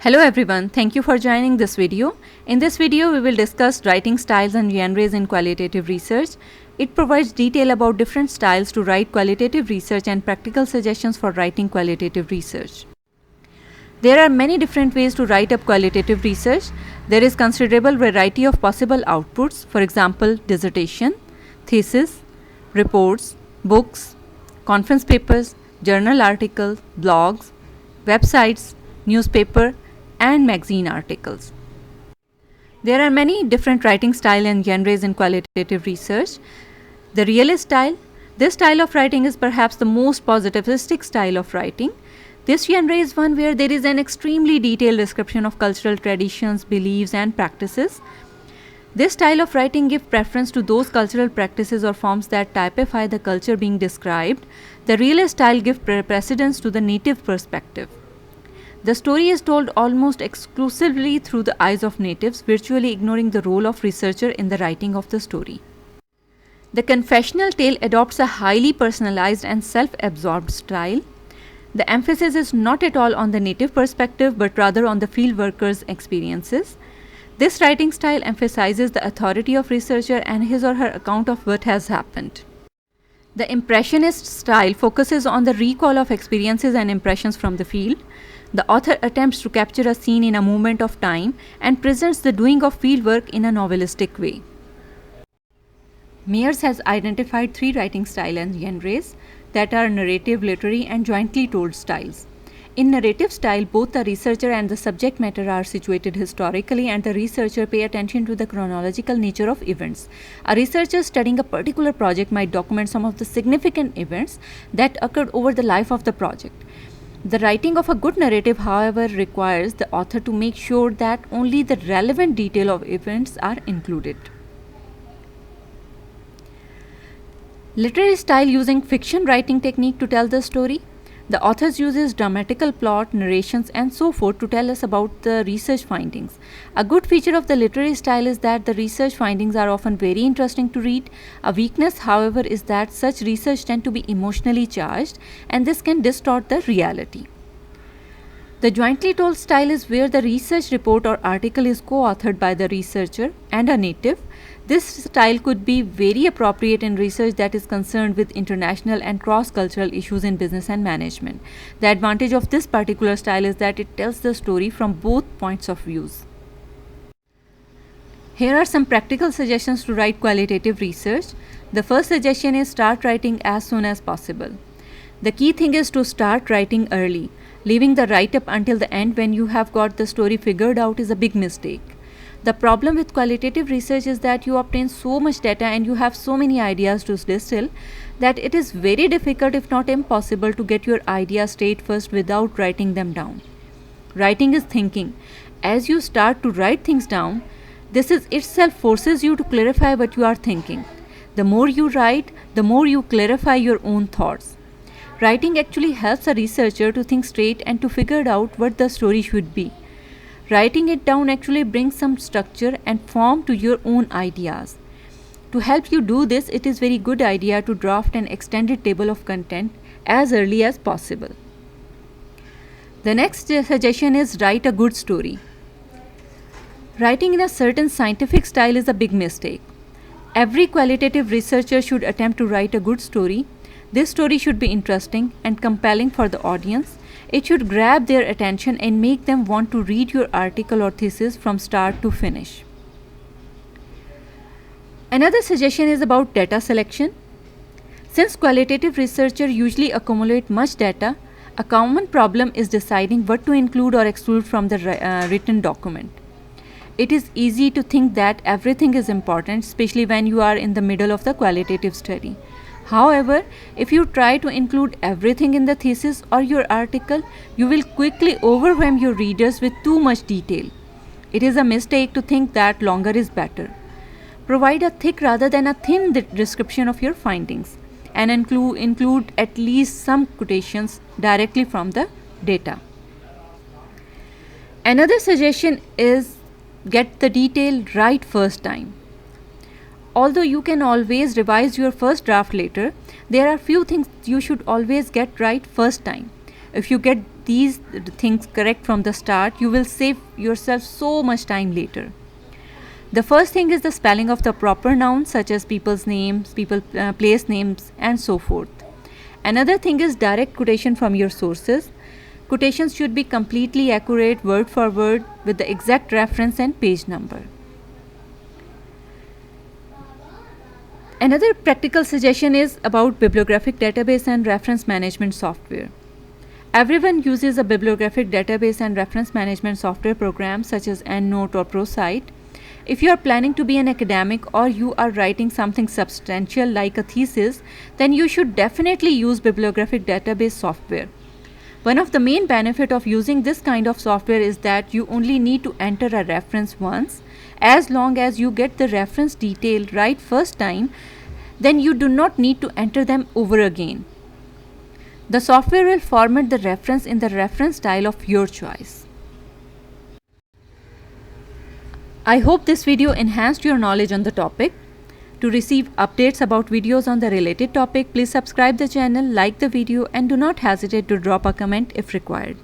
Hello everyone, thank you for joining this video. In this video, we will discuss writing styles and genres in qualitative research. It provides detail about different styles to write qualitative research and practical suggestions for writing qualitative research. There are many different ways to write up qualitative research. There is considerable variety of possible outputs, for example, dissertation, thesis, reports, books, conference papers, journal articles, blogs, websites, newspaper, and magazine articles. There are many different writing styles and genres in qualitative research. The realist style. This style of writing is perhaps the most positivistic style of writing. This genre is one where there is an extremely detailed description of cultural traditions, beliefs, and practices. This style of writing gives preference to those cultural practices or forms that typify the culture being described. The realist style gives precedence to the native perspective. The story is told almost exclusively through the eyes of natives, virtually ignoring the role of researcher in the writing of the story. The confessional tale adopts a highly personalized and self-absorbed style. The emphasis is not at all on the native perspective, but rather on the field worker's experiences. This writing style emphasizes the authority of researcher and his or her account of what has happened. The impressionist style focuses on the recall of experiences and impressions from the field. The author attempts to capture a scene in a moment of time and presents the doing of fieldwork in a novelistic way. Mears has identified three writing styles and genres that are narrative, literary, and jointly told styles. In narrative style, both the researcher and the subject matter are situated historically, and the researcher pay attention to the chronological nature of events. A researcher studying a particular project might document some of the significant events that occurred over the life of the project. The writing of a good narrative, however, requires the author to make sure that only the relevant detail of events are included. Literary style using fiction writing technique to tell the story. The author uses dramatical plot, narrations, and so forth to tell us about the research findings. A good feature of the literary style is that the research findings are often very interesting to read. A weakness, however, is that such research tend to be emotionally charged, and this can distort the reality. The jointly told style is where the research report or article is co-authored by the researcher and a native. This style could be very appropriate in research that is concerned with international and cross-cultural issues in business and management. The advantage of this particular style is that it tells the story from both points of views. Here are some practical suggestions to write qualitative research. The first suggestion is start writing as soon as possible. The key thing is to start writing early. Leaving the write-up until the end when you have got the story figured out is a big mistake. The problem with qualitative research is that you obtain so much data and you have so many ideas to distill that it is very difficult, if not impossible, to get your ideas straight first without writing them down. Writing is thinking. As you start to write things down, this is itself forces you to clarify what you are thinking. The more you write, the more you clarify your own thoughts. Writing actually helps a researcher to think straight and to figure out what the story should be. Writing it down actually brings some structure and form to your own ideas. To help you do this, it is very good idea to draft an extended table of content as early as possible. The next suggestion is write a good story. Writing in a certain scientific style is a big mistake. Every qualitative researcher should attempt to write a good story. This story should be interesting and compelling for the audience. It should grab their attention and make them want to read your article or thesis from start to finish. Another suggestion is about data selection. Since qualitative researchers usually accumulate much data, a common problem is deciding what to include or exclude from the written document. It is easy to think that everything is important, especially when you are in the middle of the qualitative study. However, if you try to include everything in the thesis or your article, you will quickly overwhelm your readers with too much detail. It is a mistake to think that longer is better. Provide a thick rather than a thin description of your findings and include at least some quotations directly from the data. Another suggestion is get the detail right first time. Although you can always revise your first draft later, there are few things you should always get right first time. If you get these things correct from the start, you will save yourself so much time later. The first thing is the spelling of the proper nouns such as people's names, place names, and so forth. Another thing is direct quotation from your sources. Quotations should be completely accurate word for word with the exact reference and page number. Another practical suggestion is about bibliographic database and reference management software. Everyone uses a bibliographic database and reference management software program such as EndNote or ProCite. If you are planning to be an academic or you are writing something substantial like a thesis, then you should definitely use bibliographic database software. One of the main benefits of using this kind of software is that you only need to enter a reference once. As long as you get the reference detail right first time, then you do not need to enter them over again. The software will format the reference in the reference style of your choice. I hope this video enhanced your knowledge on the topic. To receive updates about videos on the related topic, please subscribe the channel, like the video, and do not hesitate to drop a comment if required.